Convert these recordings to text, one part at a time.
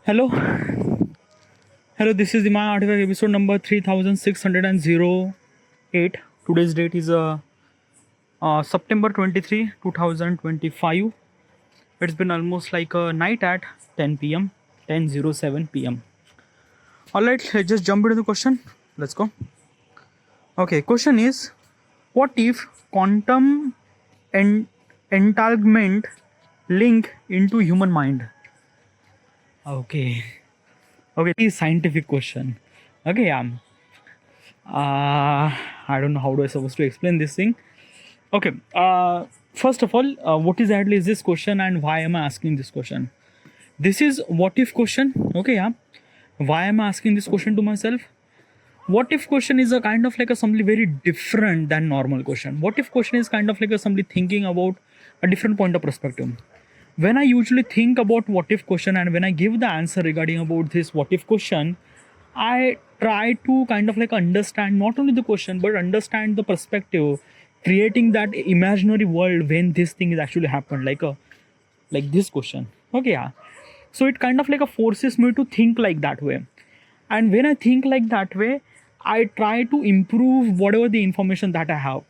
Hello, hello. This is the My Artifact episode number 3608. Today's date is September 23, 2025. It's been almost like a night at 10 p.m. 10:07 p.m. All right, let's just jump into the question. Let's go. Okay, question is, what if quantum entanglement link into human mind? Okay. Okay, scientific question. Okay, I don't know how do I supposed to explain this thing. Okay, first of all, what exactly is this question and why am I asking this question? This is what if question. Okay, why am I asking this question to myself? What if question is a kind of like a something very different than normal question. What if question is kind of like a somebody thinking about a different point of perspective. When I usually think about what if question and when I give the answer regarding about this what if question, I try to kind of like understand not only the question but understand the perspective, creating that imaginary world when this thing is actually happened, like this question. Okay, so it kind of like a forces me to think like that way, and when I think like that way, I try to improve whatever the information that I have.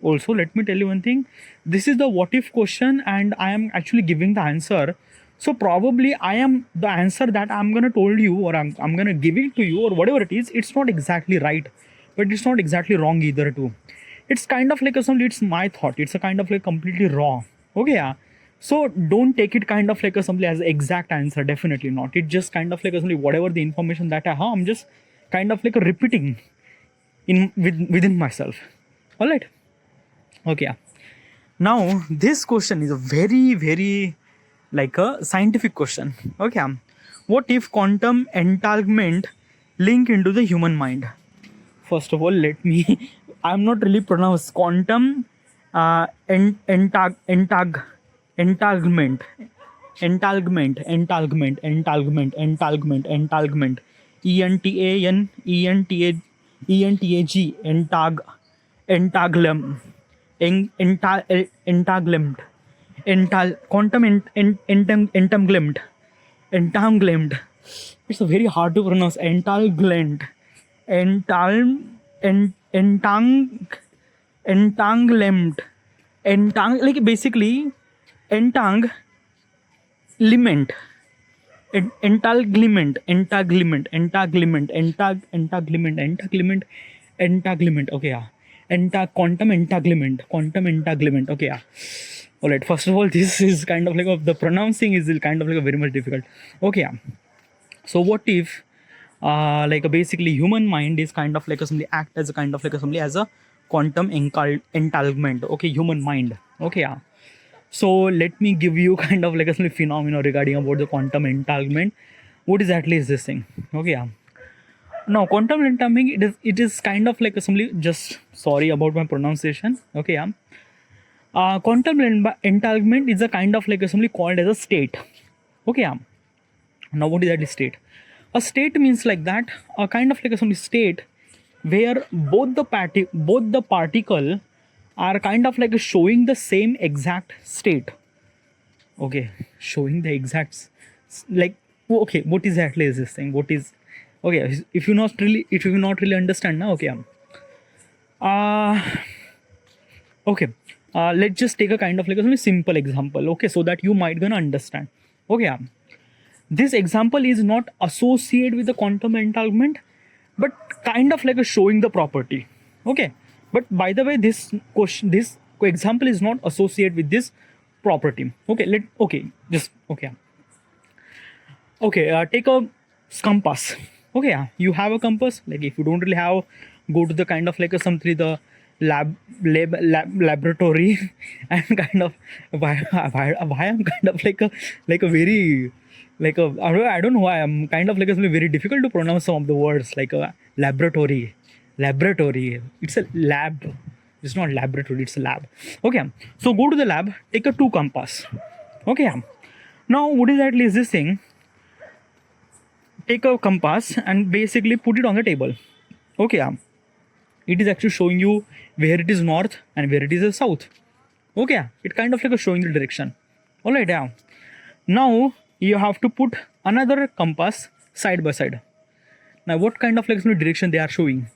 Also, let me tell you one thing, this is the what if question and I am actually giving the answer. So probably I am the answer that I'm gonna told you, or I'm gonna give it to you, or whatever it is, it's not exactly right, but it's not exactly wrong either too. It's kind of like a some, it's my thought, it's a kind of like completely wrong. Okay, so don't take it kind of like a something as exact answer, definitely not. It just kind of like a something whatever the information that I have, I'm just kind of like a repeating within myself. All right. Okay, now this question is a very like a scientific question. Okay, what if quantum entanglement link into the human mind? First of all, let me I'm not really pronounce quantum entanglement entanglement entanglement entanglement quantum entanglement. It's a very hard to pronounce. Entanglement entang entanglement like basically entanglement entanglement. Okay, quantum entanglement. Okay, all right, first of all, this is kind of like the pronouncing is kind of like a very much difficult. Okay, so what if like basically human mind is kind of like a somebody act as a kind of like a somebody as a quantum entanglement. Okay, human mind. Okay, so let me give you kind of like a phenomenon regarding about the quantum entanglement. What exactly is this thing? Okay, now quantum entanglement, it is kind of like a simply, just sorry about my pronunciation. Okay, quantum entanglement is a kind of like a simply called as a state. Okay, now what is that state? A state means like that a kind of like a some state where both the particle are kind of like showing the same exact state. Okay, showing the exact like, okay, what exactly is this thing? What is, okay, if you not really understand now. Okay, uh okay, let's just take a kind of like a simple example, okay, so that you might gonna understand. Okay, this example is not associated with the quantum entanglement, but kind of like a showing the property. Okay, but by the way, this example is not associated with this property. Okay, just okay, okay, take a compass. Okay, you have a compass. Like if you don't really have, go to the kind of like a something, the laboratory and kind of why I'm kind of like a very like a, I don't know why I'm kind of like it's very difficult to pronounce some of the words, like a laboratory. It's a lab. It's not laboratory, it's a lab. Okay, so go to the lab, take a two compass. Okay, now what exactly is this thing? Take a compass and basically put it on the table. Okay, it is actually showing you where it is north and where it is the south. Okay, it kind of like a showing the direction. All right, now you have to put another compass side by side. Now what kind of like direction they are showing?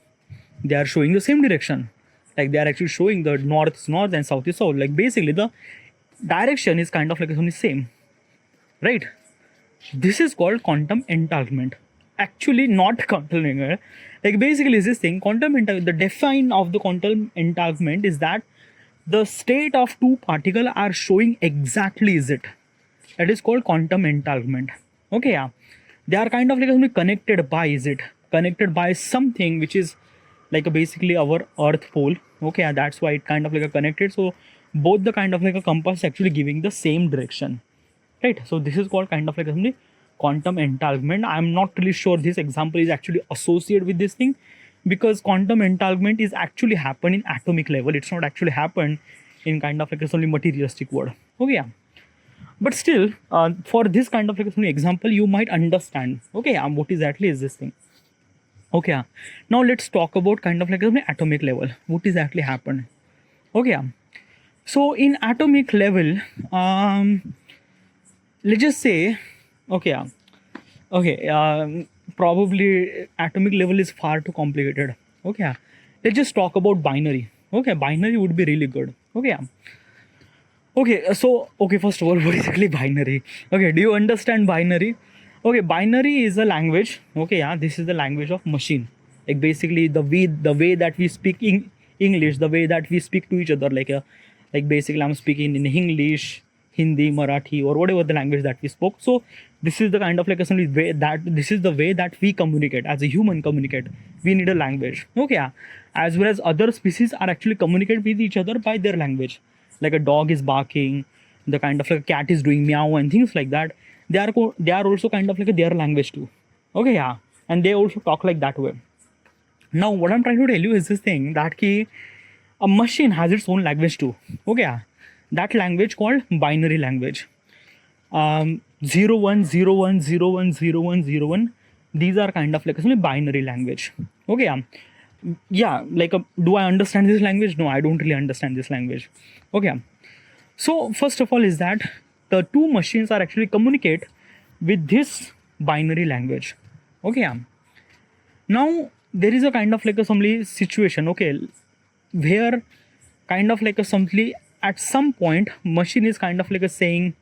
They are showing the same direction. Like they are actually showing the north is north and south is south. Like basically the direction is kind of like same, right? This is called quantum entanglement. Actually not quantum entanglement. Like basically this thing, quantum entanglement, the define of the quantum entanglement is that the state of two particles are showing exactly is it. That is called quantum entanglement. Okay, yeah. They are kind of like connected by is it. Connected by something which is like basically our earth pole. Okay, yeah, that's why it kind of like a connected. So both the kind of like a compass actually giving the same direction. Right. So this is called kind of like a quantum entanglement. I'm not really sure this example is actually associated with this thing, because quantum entanglement is actually happen in atomic level. It's not actually happened in kind of like a materialistic world. Okay, yeah. But still, for this kind of like a example, you might understand. Okay, yeah, what exactly is this thing? Okay, yeah. Now let's talk about kind of like an atomic level. What exactly happened? Okay, yeah. So in atomic level, let's just say, okay, yeah, okay, probably atomic level is far too complicated. Okay, yeah. Let's just talk about binary. Okay, binary would be really good. Okay, yeah. Okay, so okay, first of all, what is actually binary? Okay, do you understand binary? Okay, binary is a language. Okay, yeah, this is the language of machine. Like basically the way that we speak in English, the way that we speak to each other, like basically I'm speaking in English, Hindi, Marathi, or whatever the language that we spoke. So this is the kind of like a way that this is the way that we communicate as a human communicate. We need a language. Okay, yeah. As well as other species are actually communicate with each other by their language. Like a dog is barking, the kind of like a cat is doing meow and things like that. They are also kind of like their language too. Okay, yeah, and they also talk like that way. Now what I'm trying to tell you is this thing that a machine has its own language too. Okay, yeah, that language called binary language. 0 1 0 1 0 1 0 1 0 1. These are kind of like a binary language. Okay, yeah. Yeah, like do I understand this language? No, I don't really understand this language. Okay, so first of all is that the two machines are actually communicate with this binary language. Okay, yeah. Now there is a kind of like a some situation, okay, where kind of like a something at some point machine is kind of like a saying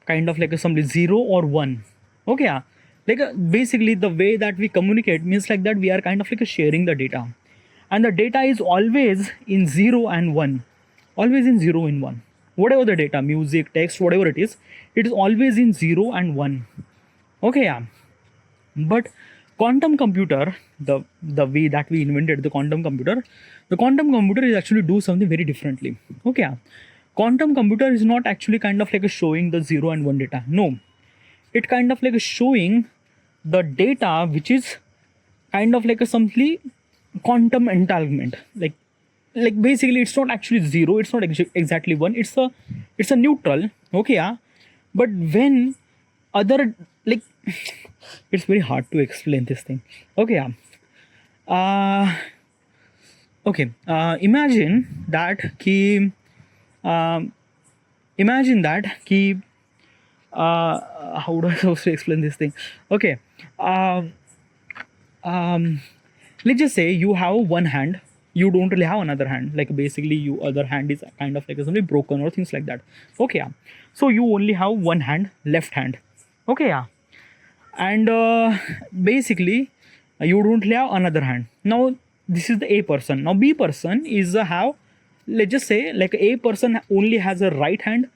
kind of like a some 0 or 1. Okay, yeah. Like basically the way that we communicate means like that we are kind of like sharing the data, and the data is always in 0 and 1, always in 0 and 1. Whatever the data, music, text, whatever it is always in 0 and 1. Okay, yeah. But quantum computer, the way that we invented the quantum computer is actually do something very differently. Okay, yeah. Quantum computer is not actually kind of like a showing the 0 and 1 data. No, it kind of like a showing the data which is kind of like a something quantum entanglement. Like basically it's not actually 0, it's not exactly 1, it's a neutral. Okay, yeah. But when other like it's very hard to explain this thing. Okay, yeah. Okay, imagine that ki how do I supposed to explain this thing? Okay, let's just say you have one hand, you don't really have another hand, like basically you other hand is kind of like something broken or things like that. Okay, yeah. So you only have one hand, left hand. Okay, yeah. And basically you don't really have another hand. Now this is the A person. Now B person is have, let's just say like A person only has a right hand,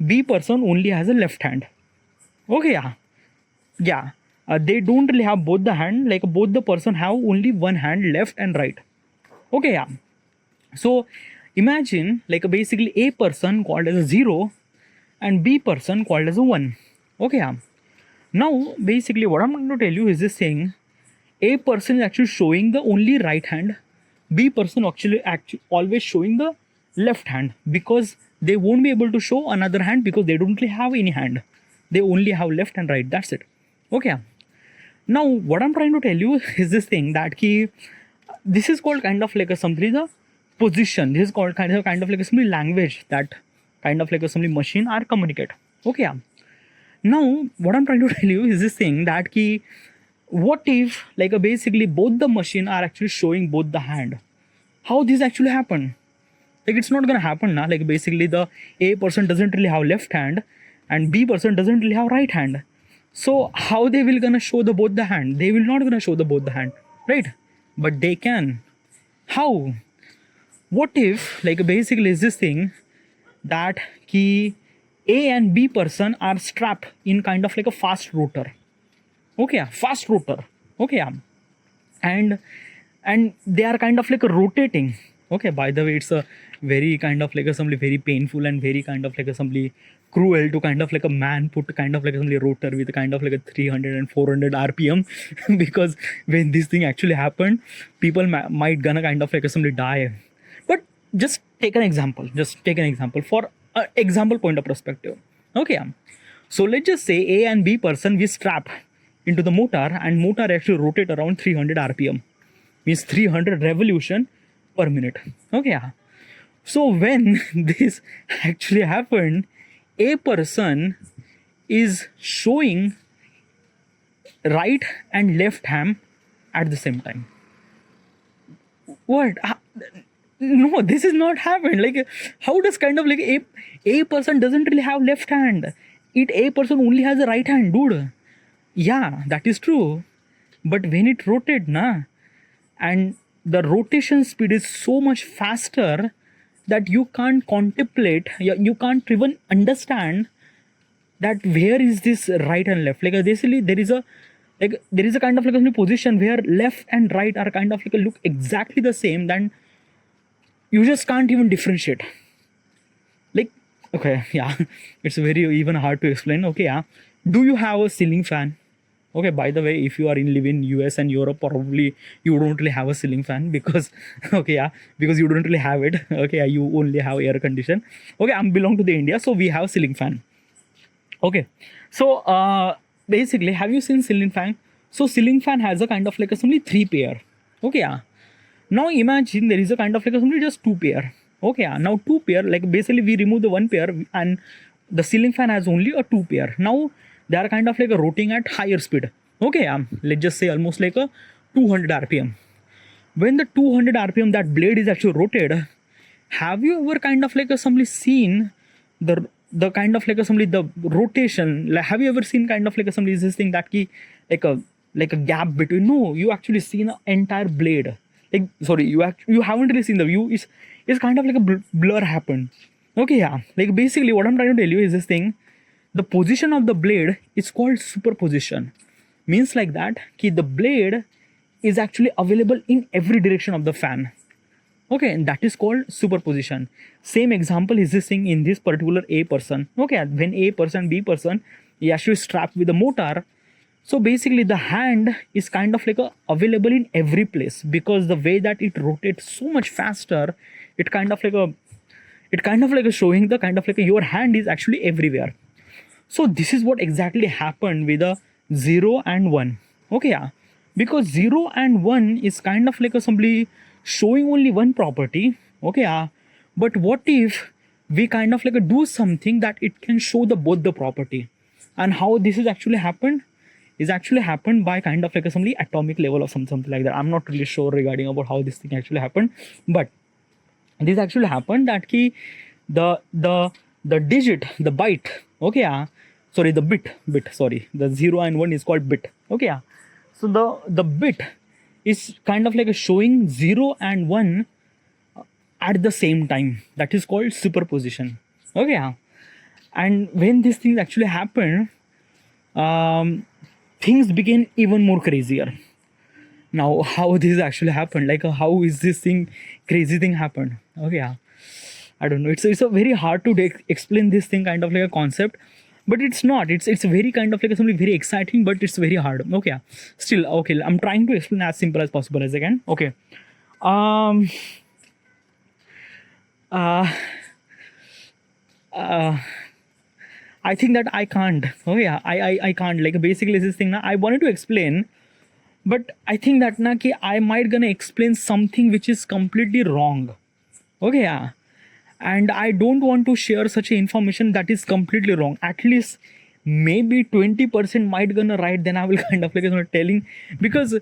B person only has a left hand. Okay, yeah. Yeah, they don't really have both the hand, like both the person have only one hand, left and right. Okay, yeah. So imagine like basically A person called as a 0 and B person called as a 1. Okay, yeah. Now basically what I'm going to tell you is this thing: A person is actually showing the only right hand, B person actually always showing the left hand, because they won't be able to show another hand because they don't really have any hand. They only have left and right. That's it. Okay. Now what I'm trying to tell you is this thing that this is called kind of like a something the position. This is called kind of like a some language that kind of like a some machine are communicate. Okay. Now what I'm trying to tell you is this thing that ki, what if like basically both the machine are actually showing both the hand? How this actually happen? Like it's not gonna happen now. Like basically the A person doesn't really have left hand and B person doesn't really have right hand. So how they will gonna show the both the hand? They will not gonna show the both the hand, right? But they can. How? What if like basically is this thing that key A and B person are strapped in kind of like a fast rotor. Okay, yeah, fast rotor. Okay, yeah. And they are kind of like a rotating. Okay, by the way, it's a very kind of like a somebody very painful and very kind of like a somebody cruel to kind of like a man put kind of like a somebody rotor with kind of like a 300 and 400 rpm because when this thing actually happened, people might gonna kind of like a somebody die. But just take an example, for example point of perspective. Okay, so let's just say A and B person we strap into the motor and motor actually rotate around 300 rpm, means 300 revolution per minute. Okay, yeah. So when this actually happened, A person is showing right and left hand at the same time. What? No, this is not happened. Like, how does kind of like a person doesn't really have left hand? A person only has a right hand, dude. Yeah, that is true. But when it rotates, na, and the rotation speed is so much faster that you can't contemplate, you can't even understand that where is this right and left. Like basically there is a kind of like a position where left and right are kind of like a look exactly the same, then you just can't even differentiate. Like, okay, yeah, it's very even hard to explain. Okay, yeah, do you have a ceiling fan? Okay, by the way, if you are live in US and Europe, probably you don't really have a ceiling fan because okay, yeah, because you don't really have it. Okay, yeah, you only have air condition. Okay, I belong to the India, so we have ceiling fan. Okay, so basically, have you seen ceiling fan? So ceiling fan has a kind of like a simply 3 pair. Okay, yeah. Now imagine there is a kind of like a simply just 2 pair. Okay, yeah. Now 2 pair, like basically we remove the 1 pair and the ceiling fan has only a 2 pair. Now they are kind of like a rotating at higher speed. Okay, let's just say almost like a 200 rpm. When the 200 rpm that blade is actually rotated, have you ever kind of like a simply seen the kind of like a simply the rotation? Like, have you ever seen kind of like a simply this thing that key like a gap between? No, you actually seen an entire blade. Like sorry, you haven't really seen the view. Is kind of like a blur happened. Okay, yeah. Like basically what I'm trying to tell you is this thing. The position of the blade is called superposition. Means like that ki the blade is actually available in every direction of the fan. Okay, and that is called superposition. Same example is this thing in this particular A person. Okay, when A person, B person is actually strapped with a motor. So basically the hand is kind of like available in every place because the way that it rotates so much faster, it kind of like showing the kind of like your hand is actually everywhere. So this is what exactly happened with a 0 and 1. Okay, yeah. Because 0 and 1 is kind of like simply showing only one property. Okay, yeah. But what if we kind of like do something that it can show the both the property? And how this is actually happened is actually happened by kind of like simply atomic level or something like that. I'm not really sure regarding about how this thing actually happened, but this actually happened that key the digit, the byte. Okay, yeah. Sorry, the bit, sorry, the 0 and 1 is called bit. Okay, yeah. So the bit is kind of like showing 0 and 1 at the same time. That is called superposition. Okay, yeah. And when this thing actually happened, things became even more crazier. Now, how this actually happened? Like, how is this thing, crazy thing happened? Okay, yeah. I don't know. It's a very hard to explain this thing, kind of like a concept, but it's not. It's very kind of like something very exciting, but it's very hard. Okay, yeah. Still, okay. I'm trying to explain as simple as possible as I can. Okay. I think that I can't. Oh yeah, I can't. Like basically this thing. I wanted to explain, but I think that I might gonna explain something which is completely wrong. Okay, yeah. And I don't want to share such information that is completely wrong. At least maybe 20% might gonna right, then I will kind of like telling, because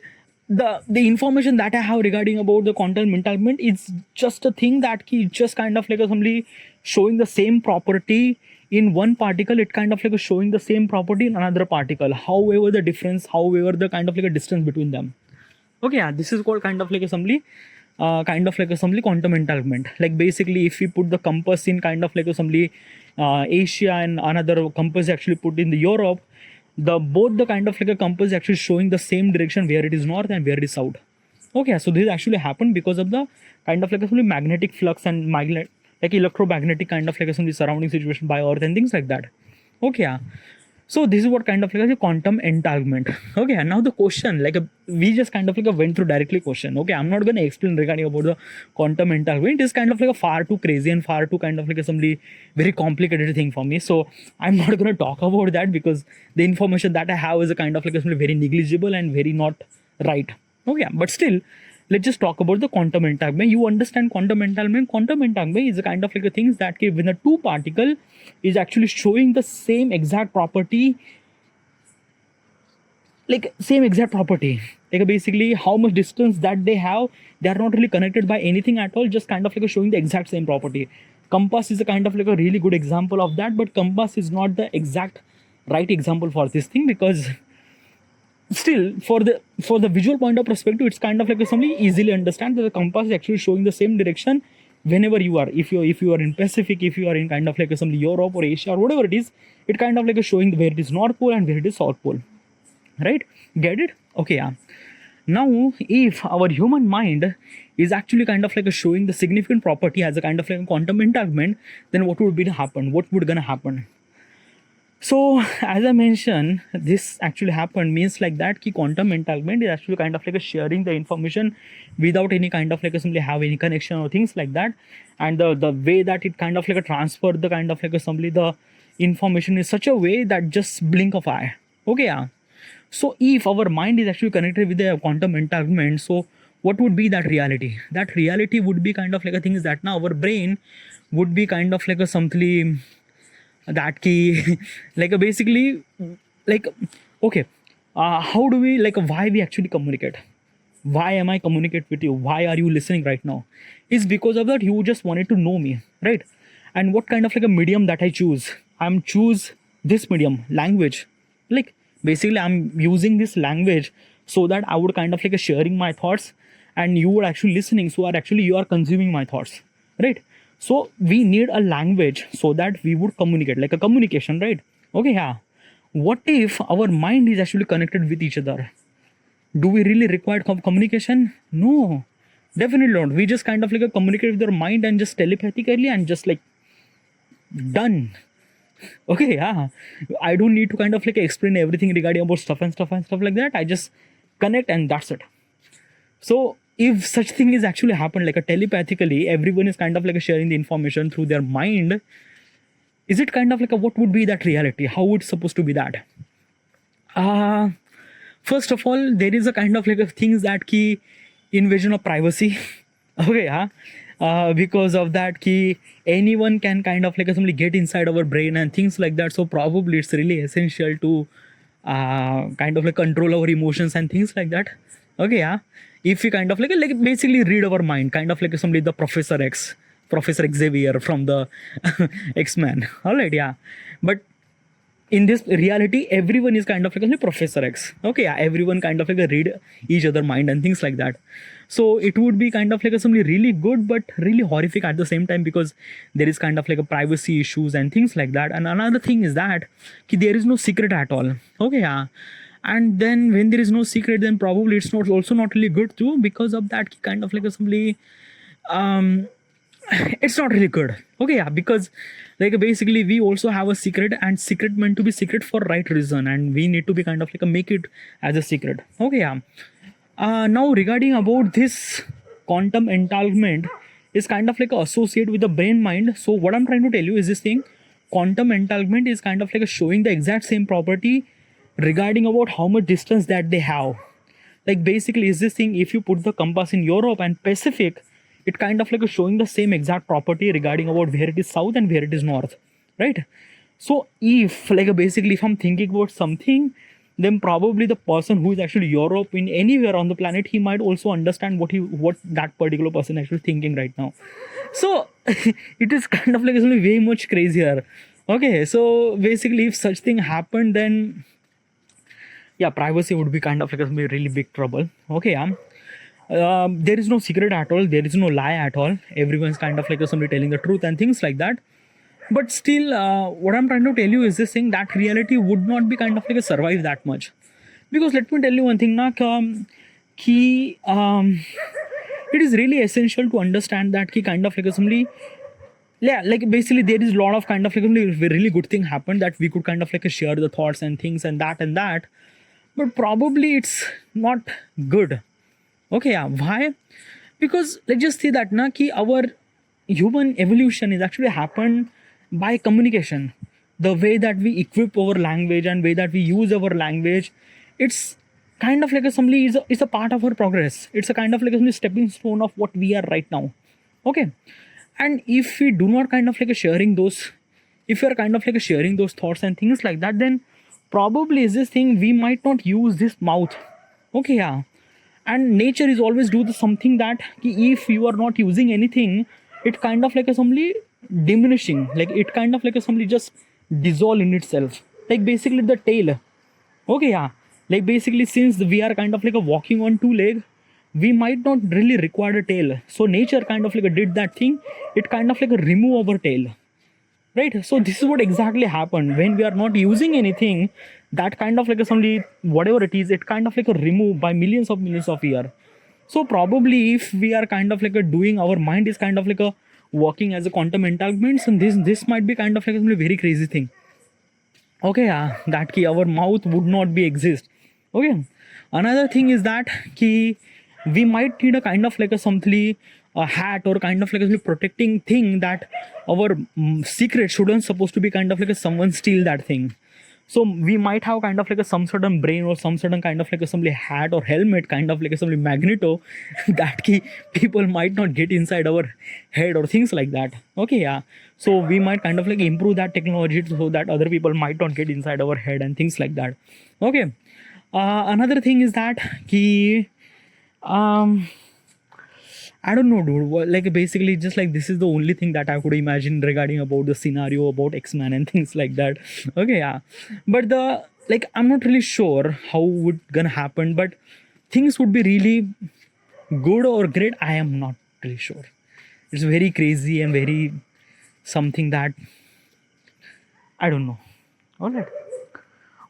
the information that I have regarding about the quantum entanglement is just a thing that ki just kind of like somebody showing the same property in one particle, it kind of like showing the same property in another particle, however the difference, however the kind of like a distance between them. Okay, yeah, this is called kind of like assembly, quantum entanglement. Like basically, if we put the compass in kind of like assembly, Asia, and another compass actually put in the Europe, the both the kind of like a compass actually showing the same direction where it is north and where it is south. Okay, so this actually happened because of the kind of like assembly magnetic flux and like electromagnetic kind of like assembly surrounding situation by Earth and things like that. Okay, yeah. So this is what kind of like a quantum entanglement. Okay, and now the question, like we just kind of like went through directly question. Okay, I'm not gonna explain regarding about the quantum entanglement. It is kind of like a far too crazy and far too kind of like a somebody very complicated thing for me. So I'm not gonna talk about that because the information that I have is a kind of like a very negligible and very not right. Okay, but still, let's just talk about the quantum entanglement. You understand quantum entanglement? Quantum entanglement is a kind of like a things that when a two particle is actually showing the same exact property, like same exact property, like basically how much distance that they are not really connected by anything at all, just kind of like showing the exact same property. Compass is a kind of like a really good example of that, but compass is not the exact right example for this thing, because still for the visual point of perspective, it's kind of like somebody easily understand that the compass is actually showing the same direction whenever you are, if you are in Pacific, if you are in kind of like some Europe or Asia or whatever it is, it kind of like showing where it is North Pole and where it is South Pole, right? Get it? Okay, yeah. Now if our human mind is actually kind of like showing the significant property as a kind of like a quantum entanglement, then what would be to happen, what would gonna happen? So as I mentioned, this actually happened means like that ki quantum entanglement is actually kind of like a sharing the information without any kind of like simply have any connection or things like that. And the way that it kind of like a transfer the kind of like simply the information is such a way that just blink of eye. Okay, yeah. So if our mind is actually connected with the quantum entanglement, so what would be that reality? That reality would be kind of like a thing is that now our brain would be kind of like a something that key like basically like okay, how do we like why we actually communicate, why am I communicate with you, why are you listening right now, is because of that you just wanted to know me, right? And what kind of like a medium that I choose, I'm choose this medium language, like basically I'm using this language so that I would kind of like a sharing my thoughts and you would actually listening, so are actually you are consuming my thoughts, right? So we need a language so that we would communicate, like a communication, right? Okay, yeah. What if our mind is actually connected with each other? Do we really require communication? No, definitely not. We just kind of like communicate with our mind and just telepathically and just like done. Okay, yeah. I don't need to kind of like explain everything regarding about stuff like that. I just connect and that's it. So if such thing is actually happened like a telepathically, everyone is kind of like sharing the information through their mind, is it kind of like what would be that reality, how it's supposed to be that? First of all, there is a kind of like a things that key invasion of privacy. Okay, yeah. Because of that key, anyone can kind of like simply get inside our brain and things like that, so probably it's really essential to kind of like control our emotions and things like that. Okay, yeah. If we kind of like basically read our mind, kind of like somebody the Professor Xavier from the X-Men. All right, yeah. But in this reality, everyone is kind of like Professor X. Okay, yeah, everyone kind of like read each other mind and things like that. So it would be kind of like something really good but really horrific at the same time, because there is kind of like a privacy issues and things like that. And another thing is that there is no secret at all. Okay, yeah. And then when there is no secret, then probably it's not also not really good too, because of that kind of like simply it's not really good. Okay, yeah, because like basically we also have a secret, and secret meant to be secret for right reason, and we need to be kind of like make it as a secret. Okay, yeah. Now regarding about this quantum entanglement is kind of like associated with the brain mind. So what I'm trying to tell you is this thing, quantum entanglement is kind of like showing the exact same property regarding about how much distance that they have. Like basically is this thing, if you put the compass in Europe and Pacific, it kind of like showing the same exact property regarding about where it is south and where it is north, right? So if like basically if I'm thinking about something, then probably the person who is actually Europe in anywhere on the planet, he might also understand what that particular person actually thinking right now. So it is kind of like it's way much crazier. Okay, so basically if such thing happened, then yeah, privacy would be kind of like a really big trouble. Okay, yeah. There is no secret at all. There is no lie at all. Everyone's kind of like somebody telling the truth and things like that. But still, what I'm trying to tell you is this thing that reality would not be kind of like a survive that much. Because let me tell you one thing, na, it is really essential to understand that ki kind of like somebody, yeah, like basically there is a lot of kind of like really good thing happened that we could kind of like share the thoughts and things and that, but probably it's not good. Okay, yeah. Why? Because let's just say that na ki our human evolution is actually happened by communication. The way that we equip our language and way that we use our language, it's kind of like assembly is a part of our progress. It's a kind of like a stepping stone of what we are right now. Okay, and if we do not kind of like a sharing those, if we are kind of like a sharing those thoughts and things like that, then probably is this thing we might not use this mouth. Okay, yeah. And nature is always do the something that if you are not using anything, it kind of like assembly diminishing, like it kind of like assembly just dissolve in itself, like basically the tail. Okay, yeah. Like basically since we are kind of like a walking on two leg, we might not really require a tail, so nature kind of like a did that thing, it kind of like a remove our tail, right? So this is what exactly happened when we are not using anything, that kind of like a somebody whatever it is, it kind of like a remove by millions of year. So probably if we are kind of like a doing, our mind is kind of like a working as a quantum entanglements, and this might be kind of like a very crazy thing. Okay, yeah, that key our mouth would not be exist. Okay, another thing is that key we might need a kind of like a something, a hat or kind of like a protecting thing, that our secret shouldn't supposed to be kind of like a someone steal that thing. So we might have kind of like a some certain brain or some certain kind of like a some hat or helmet kind of like a some magneto that key people might not get inside our head or things like that. Okay, yeah. So we might kind of like improve that technology so that other people might not get inside our head and things like that. Okay. Another thing is that key I don't know, dude. Like basically, just like this is the only thing that I could imagine regarding about the scenario about X-Men and things like that. Okay, yeah. But the like, I'm not really sure how would gonna happen, but things would be really good or great. I am not really sure. It's very crazy and very something that I don't know. All right.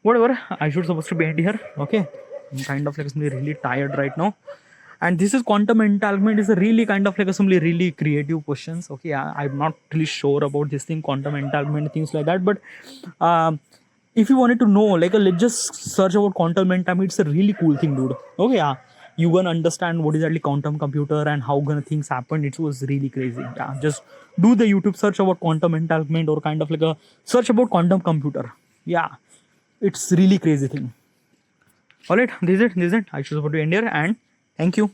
Whatever. I should supposed to be end here. Okay. I'm kind of like really tired right now. And this is quantum entanglement is a really kind of like some really creative questions. Okay, I'm not really sure about this thing, quantum entanglement, things like that. But if you wanted to know, like, let's just search about quantum entanglement. It's a really cool thing, dude. Okay, yeah, you gonna understand what is actually quantum computer and how gonna things happen. It was really crazy. Yeah, just do the YouTube search about quantum entanglement or kind of like a search about quantum computer. Yeah, it's really crazy thing. All right, this is it. I should support to end here, and thank you.